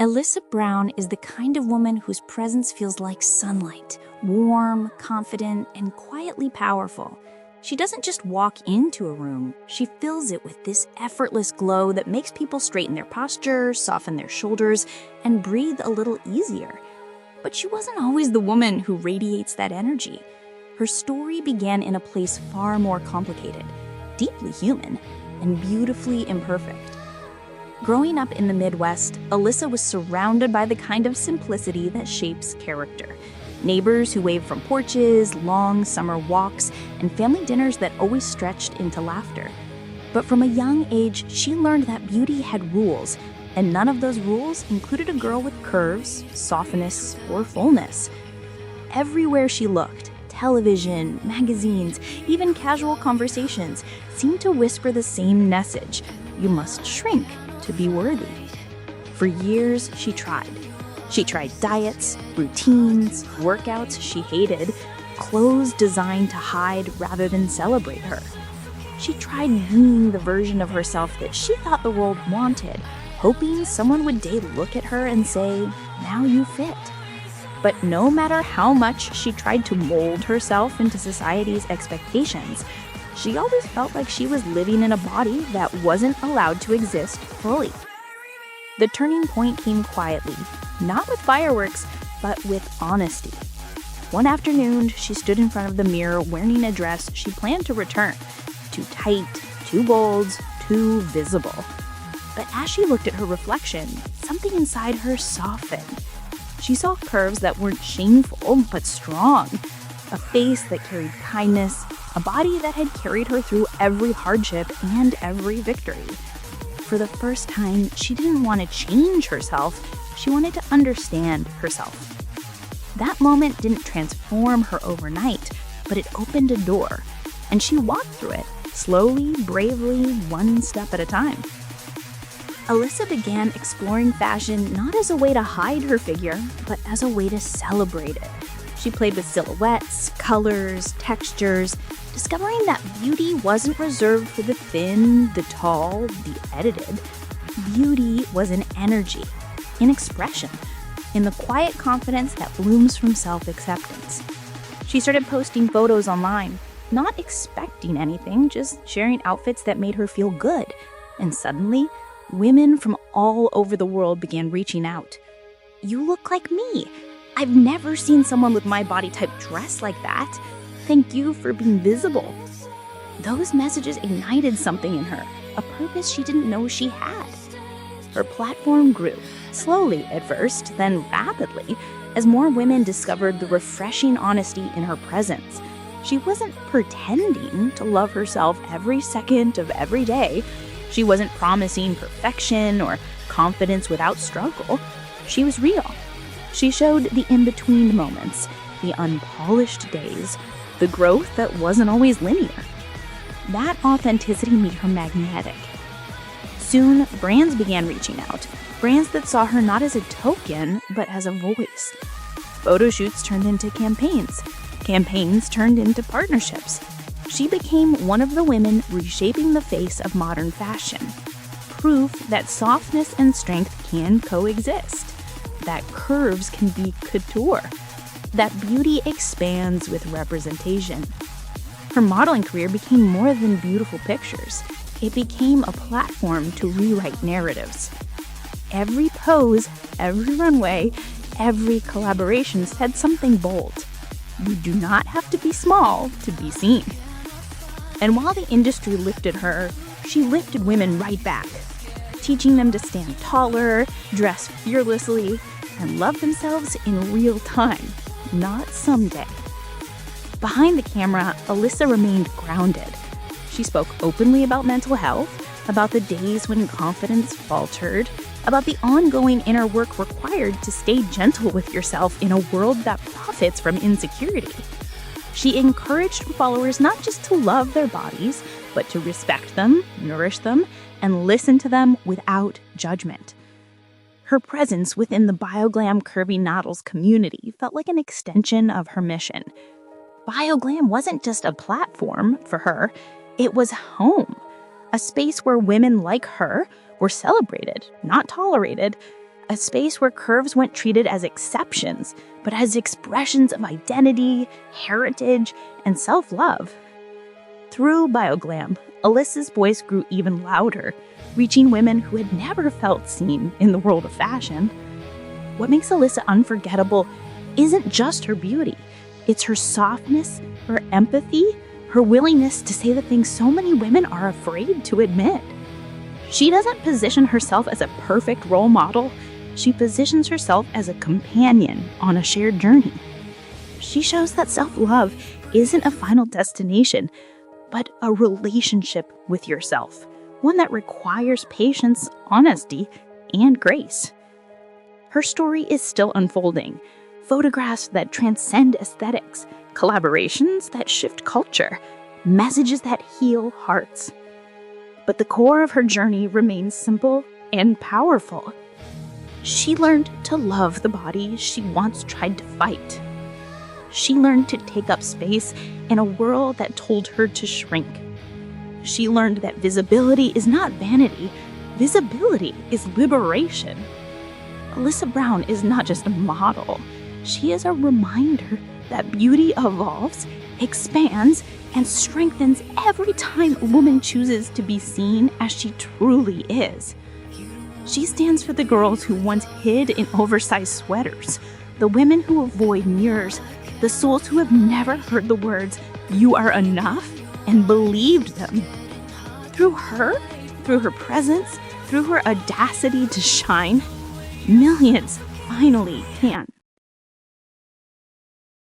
Alyssa Brown is the kind of woman whose presence feels like sunlight, warm, confident, and quietly powerful. She doesn't just walk into a room, she fills it with this effortless glow that makes people straighten their posture, soften their shoulders, and breathe a little easier. But she wasn't always the woman who radiates that energy. Her story began in a place far more complicated, deeply human, and beautifully imperfect. Growing up in the Midwest, Alyssa was surrounded by the kind of simplicity that shapes character. Neighbors who waved from porches, long summer walks, and family dinners that always stretched into laughter. But from a young age, she learned that beauty had rules, and none of those rules included a girl with curves, softness, or fullness. Everywhere she looked, television, magazines, even casual conversations seemed to whisper the same message: you must shrink to be worthy. For years, she tried. She tried diets, routines, workouts she hated, clothes designed to hide rather than celebrate her. She tried being the version of herself that she thought the world wanted, hoping someone would day look at her and say, "Now you fit." But no matter how much she tried to mold herself into society's expectations, she always felt like she was living in a body that wasn't allowed to exist fully. The turning point came quietly, not with fireworks, but with honesty. One afternoon, she stood in front of the mirror wearing a dress she planned to return. Too tight, too bold, too visible. But as she looked at her reflection, something inside her softened. She saw curves that weren't shameful, but strong. A face that carried kindness, a body that had carried her through every hardship and every victory. For the first time, she didn't want to change herself, she wanted to understand herself. That moment didn't transform her overnight, but it opened a door, and she walked through it, slowly, bravely, one step at a time. Alyssa began exploring fashion not as a way to hide her figure, but as a way to celebrate it. She played with silhouettes, colors, textures, discovering that beauty wasn't reserved for the thin, the tall, the edited. Beauty was an energy, an expression, in the quiet confidence that blooms from self-acceptance. She started posting photos online, not expecting anything, just sharing outfits that made her feel good. And suddenly, women from all over the world began reaching out. "You look like me. I've never seen someone with my body type dress like that. Thank you for being visible." Those messages ignited something in her, a purpose she didn't know she had. Her platform grew, slowly at first, then rapidly, as more women discovered the refreshing honesty in her presence. She wasn't pretending to love herself every second of every day. She wasn't promising perfection or confidence without struggle. She was real. She showed the in-between moments, the unpolished days, the growth that wasn't always linear. That authenticity made her magnetic. Soon, brands began reaching out, brands that saw her not as a token, but as a voice. Photo shoots turned into campaigns. Campaigns turned into partnerships. She became one of the women reshaping the face of modern fashion. Proof that softness and strength can coexist. That curves can be couture. That beauty expands with representation. Her modeling career became more than beautiful pictures. It became a platform to rewrite narratives. Every pose, every runway, every collaboration said something bold. You do not have to be small to be seen. And while the industry lifted her, she lifted women right back, teaching them to stand taller, dress fearlessly, and love themselves in real time, not someday. Behind the camera, Alyssa remained grounded. She spoke openly about mental health, about the days when confidence faltered, about the ongoing inner work required to stay gentle with yourself in a world that profits from insecurity. She encouraged followers not just to love their bodies, but to respect them, nourish them, and listen to them without judgment. Her presence within the Bioglam Curvy Models community felt like an extension of her mission. Bioglam wasn't just a platform for her, it was home. A space where women like her were celebrated, not tolerated, a space where curves weren't treated as exceptions, but as expressions of identity, heritage, and self-love. Through Bioglam, Alyssa's voice grew even louder, reaching women who had never felt seen in the world of fashion. What makes Alyssa unforgettable isn't just her beauty. It's her softness, her empathy, her willingness to say the things so many women are afraid to admit. She doesn't position herself as a perfect role model. She positions herself as a companion on a shared journey. She shows that self-love isn't a final destination, but a relationship with yourself, one that requires patience, honesty, and grace. Her story is still unfolding. Photographs that transcend aesthetics, collaborations that shift culture, messages that heal hearts. But the core of her journey remains simple and powerful. She learned to love the body she once tried to fight. She learned to take up space in a world that told her to shrink. She learned that visibility is not vanity, visibility is liberation. Alyssa Brown is not just a model. She is a reminder that beauty evolves, expands, and strengthens every time a woman chooses to be seen as she truly is. She stands for the girls who once hid in oversized sweaters, the women who avoid mirrors, the souls who have never heard the words, "You are enough," and believed them. Through her presence, through her audacity to shine, millions finally can.